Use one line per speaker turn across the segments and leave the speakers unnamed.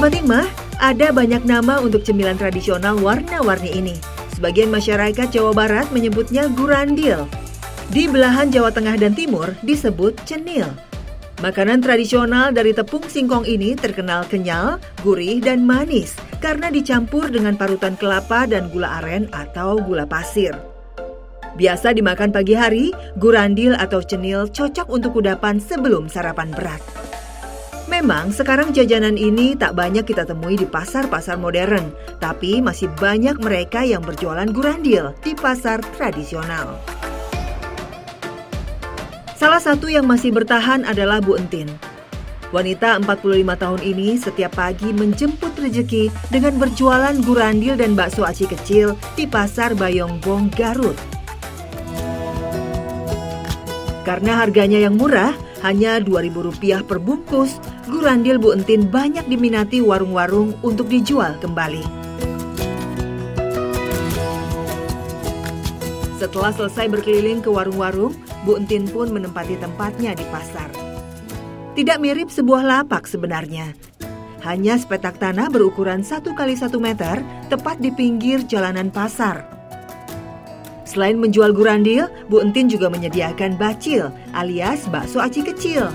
Sahabat Hikmah, ada banyak nama untuk cemilan tradisional warna-warni ini. Sebagian masyarakat Jawa Barat menyebutnya gurandil. Di belahan Jawa Tengah dan Timur disebut cenil. Makanan tradisional dari tepung singkong ini terkenal kenyal, gurih, dan manis karena dicampur dengan parutan kelapa dan gula aren atau gula pasir. Biasa dimakan pagi hari, gurandil atau cenil cocok untuk kudapan sebelum sarapan berat. Memang sekarang jajanan ini tak banyak kita temui di pasar-pasar modern, tapi masih banyak mereka yang berjualan gurandil di pasar tradisional. Salah satu yang masih bertahan adalah Bu Entin. Wanita 45 tahun ini setiap pagi menjemput rezeki dengan berjualan gurandil dan bakso aci kecil di Pasar Bayongbong, Garut. Karena harganya yang murah, hanya Rp2.000 per bungkus, gurandil Bu Entin banyak diminati warung-warung untuk dijual kembali. Setelah selesai berkeliling ke warung-warung, Bu Entin pun menempati tempatnya di pasar. Tidak mirip sebuah lapak sebenarnya. Hanya sepetak tanah berukuran 1 x 1 meter, tepat di pinggir jalanan pasar. Selain menjual gurandil, Bu Entin juga menyediakan bacil alias bakso aci kecil.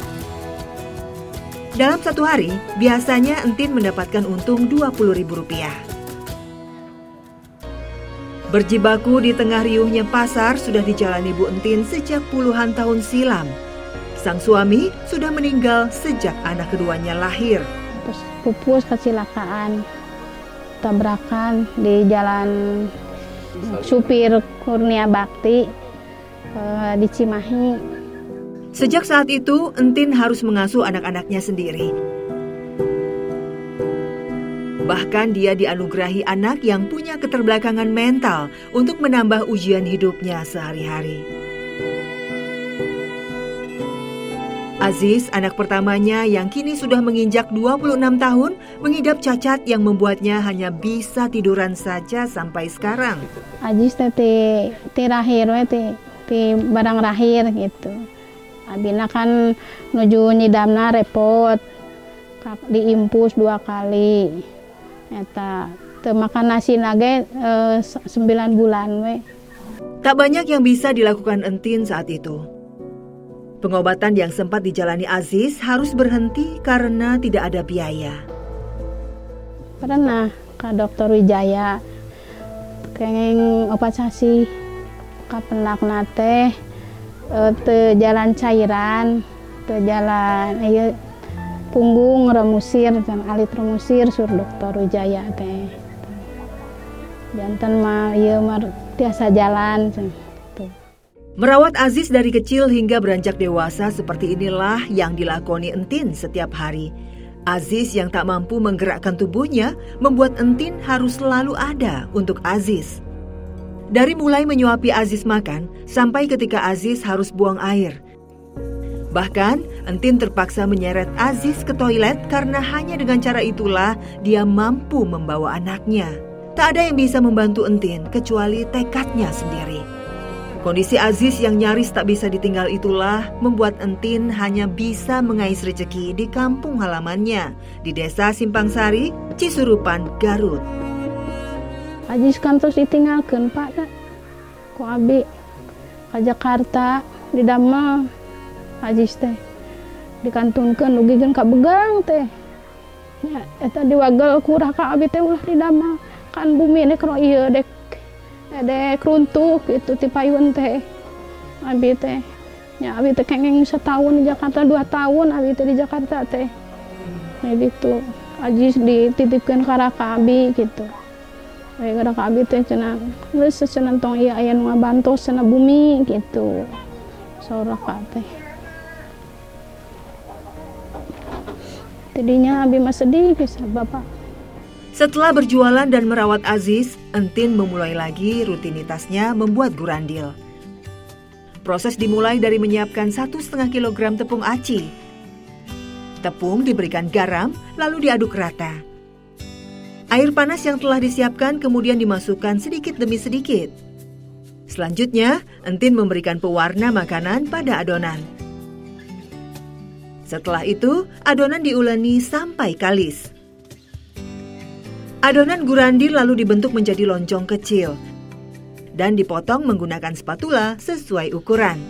Dalam satu hari, biasanya Entin mendapatkan untung Rp20.000. Berjibaku di tengah riuhnya pasar sudah dijalani Bu Entin sejak puluhan tahun silam. Sang suami sudah meninggal sejak anak keduanya lahir.
Terus pupus kecelakaan, tabrakan di jalan supir Kurnia Bakti di Cimahi.
Sejak saat itu, Entin harus mengasuh anak-anaknya sendiri. Bahkan dia dianugerahi anak yang punya keterbelakangan mental untuk menambah ujian hidupnya sehari-hari. Aziz, anak pertamanya yang kini sudah menginjak 26 tahun, mengidap cacat yang membuatnya hanya bisa tiduran saja sampai sekarang.
Aziz ti rahir ti barang rahir gitu. Abina kan nuju nyidamna repot, diimpus 2 kali. Eta teu makan nasi nage 9 bulan we.
Tak banyak yang bisa dilakukan Entin saat itu. Pengobatan yang sempat dijalani Aziz harus berhenti karena tidak ada biaya.
Pernah ke Dokter Wijaya, kenging operasi kapenak nate, teu jalan cairan, teu jalan punggung remusir, alit remusir sur Dokter Wijaya teh. Jantan mah ieu mah tiasa jalan.
Merawat Aziz dari kecil hingga beranjak dewasa seperti inilah yang dilakoni Entin setiap hari. Aziz yang tak mampu menggerakkan tubuhnya membuat Entin harus selalu ada untuk Aziz. Dari mulai menyuapi Aziz makan sampai ketika Aziz harus buang air. Bahkan, Entin terpaksa menyeret Aziz ke toilet karena hanya dengan cara itulah dia mampu membawa anaknya. Tak ada yang bisa membantu Entin kecuali tekadnya sendiri. Kondisi Aziz yang nyaris tak bisa ditinggal itulah membuat Entin hanya bisa mengais rezeki di kampung halamannya di Desa Simpang Sari, Cisurupan, Garut.
Aziz kan terus ditinggalkan Pak ku abi ke Jakarta di Dama. Aziz teh dikantunkeun dugigeun ka begang teh. Nya eta diwagel kurah ka abi teh ulah di Dama. Kan bumi ini karo ieu dek runtuh gitu ti payun teh. Abi teh nya abi teh kenging setahun di Jakarta, 2 tahun abi teh di Jakarta teh. Nah gitu. Aziz dititipkeun ka abi gitu. Gara ka abi teh cenah geus cenah tong ieu aya nu ngabantos cenah bumi gitu. Saur ka teh. Tadinya abi mah sedih kisah bapak.
Setelah berjualan dan merawat Aziz, Entin memulai lagi rutinitasnya membuat gurandil. Proses dimulai dari menyiapkan 1,5 kg tepung aci. Tepung diberikan garam, lalu diaduk rata. Air panas yang telah disiapkan kemudian dimasukkan sedikit demi sedikit. Selanjutnya, Entin memberikan pewarna makanan pada adonan. Setelah itu, adonan diuleni sampai kalis. Adonan gurandil lalu dibentuk menjadi loncong kecil dan dipotong menggunakan spatula sesuai ukuran.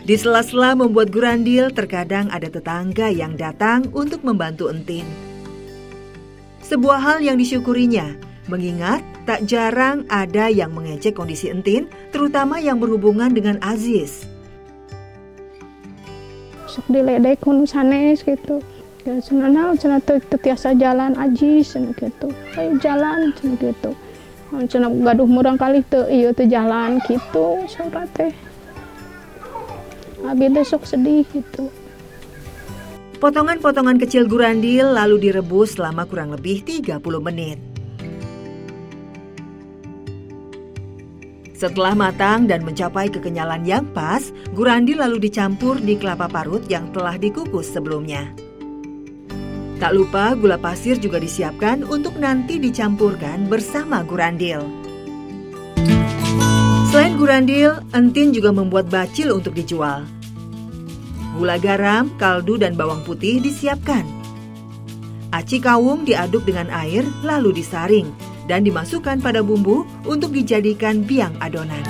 Di sela-sela membuat gurandil, terkadang ada tetangga yang datang untuk membantu Entin. Sebuah hal yang disyukurinya, mengingat tak jarang ada yang mengecek kondisi Entin, terutama yang berhubungan dengan Aziz.
Sok diledek kun sanes gitu. Ya cenah tiasa jalan Aziz gitu. Ayo jalan gitu. Cenah gaduh murang kali teu ieu teu jalan gitu saura teh. Abi teh sok sedih gitu.
Potongan-potongan kecil gurandil lalu direbus selama kurang lebih 30 menit. Setelah matang dan mencapai kekenyalan yang pas, gurandil lalu dicampur di kelapa parut yang telah dikukus sebelumnya. Tak lupa gula pasir juga disiapkan untuk nanti dicampurkan bersama gurandil. Selain gurandil, Entin juga membuat bacil untuk dijual. Gula garam, kaldu, dan bawang putih disiapkan. Aci kawung diaduk dengan air lalu disaring dan dimasukkan pada bumbu untuk dijadikan biang adonan.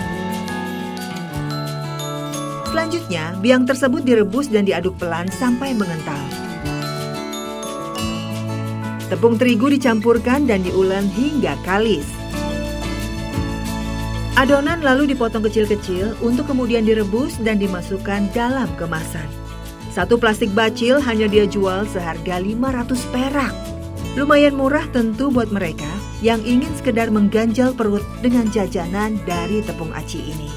Selanjutnya, biang tersebut direbus dan diaduk pelan sampai mengental. Tepung terigu dicampurkan dan diulen hingga kalis. Adonan lalu dipotong kecil-kecil untuk kemudian direbus dan dimasukkan dalam kemasan. Satu plastik bacil hanya dia jual seharga 500 perak. Lumayan murah tentu buat mereka yang ingin sekedar mengganjal perut dengan jajanan dari tepung aci ini.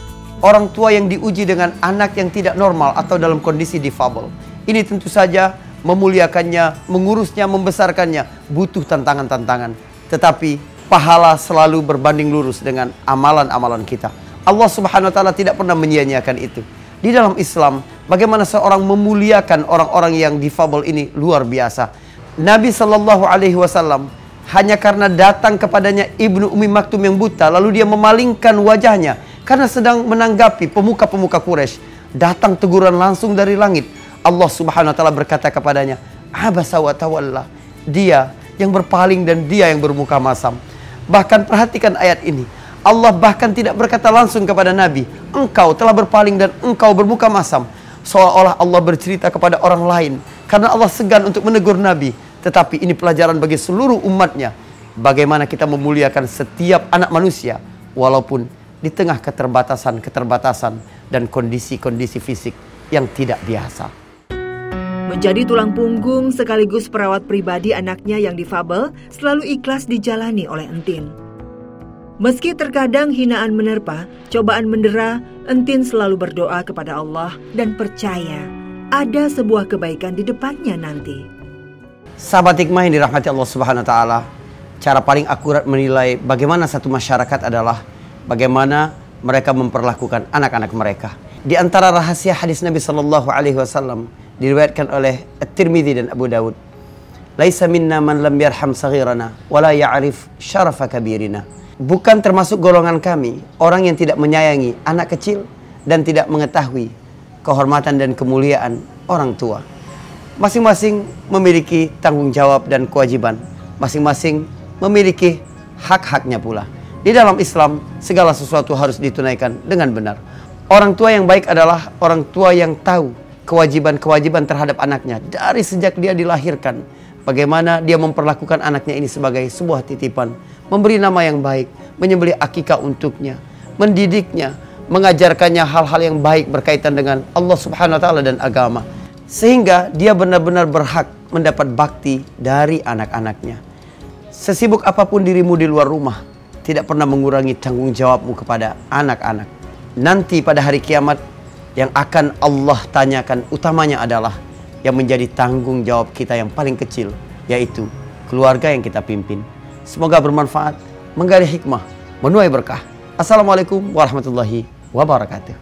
Orang tua yang diuji dengan anak yang tidak normal atau dalam kondisi difabel. Ini tentu saja memuliakannya, mengurusnya, membesarkannya, butuh tantangan-tantangan. Tetapi pahala selalu berbanding lurus dengan amalan-amalan kita. Allah Subhanahu wa taala tidak pernah menyia-nyiakan itu. Di dalam Islam, bagaimana seorang memuliakan orang-orang yang difabel ini luar biasa. Nabi Shallallahu Alaihi Wasallam hanya karena datang kepadanya Ibnu Ummi Maktum yang buta, lalu dia memalingkan wajahnya karena sedang menanggapi pemuka-pemuka Quraisy. Datang teguran langsung dari langit. Allah Subhanahu wa taala berkata kepadanya, "Abasa wa tawalla." Dia yang berpaling dan dia yang bermuka masam. Bahkan perhatikan ayat ini. Allah bahkan tidak berkata langsung kepada Nabi, "Engkau telah berpaling dan engkau bermuka masam." Seolah-olah Allah bercerita kepada orang lain karena Allah segan untuk menegur Nabi. Tetapi ini pelajaran bagi seluruh umatnya. Bagaimana kita memuliakan setiap anak manusia walaupun di tengah keterbatasan dan kondisi-kondisi fisik yang tidak biasa.
Menjadi tulang punggung sekaligus perawat pribadi anaknya yang difabel selalu ikhlas dijalani oleh Entin. Meski terkadang hinaan menerpa, cobaan mendera, Entin selalu berdoa kepada Allah dan percaya ada sebuah kebaikan di depannya nanti.
Sahabat hikmah yang dirahmati Allah Subhanahu wa taala, cara paling akurat menilai bagaimana satu masyarakat adalah bagaimana mereka memperlakukan anak-anak mereka. Di antara rahasia hadis Nabi Shallallahu Alaihi Wasallam diriwayatkan oleh At-Tirmidzi dan Abu Dawud, "Laisa minna man lam yarham saghirana wa la ya'rif syarafa kabirina." Bukan termasuk golongan kami orang yang tidak menyayangi anak kecil dan tidak mengetahui kehormatan dan kemuliaan orang tua. Masing-masing memiliki tanggung jawab dan kewajiban. Masing-masing memiliki hak-haknya pula. Di dalam Islam, segala sesuatu harus ditunaikan dengan benar. Orang tua yang baik adalah orang tua yang tahu kewajiban-kewajiban terhadap anaknya dari sejak dia dilahirkan. Bagaimana dia memperlakukan anaknya ini sebagai sebuah titipan, memberi nama yang baik, menyembelih akikah untuknya, mendidiknya, mengajarkannya hal-hal yang baik berkaitan dengan Allah Subhanahu wa taala dan agama, sehingga dia benar-benar berhak mendapat bakti dari anak-anaknya. Sesibuk apapun dirimu di luar rumah, tidak pernah mengurangi tanggung jawabmu kepada anak-anak. Nanti pada hari kiamat yang akan Allah tanyakan utamanya adalah yang menjadi tanggung jawab kita yang paling kecil, yaitu keluarga yang kita pimpin. Semoga bermanfaat, menggali hikmah, menuai berkah. Assalamualaikum warahmatullahi wabarakatuh.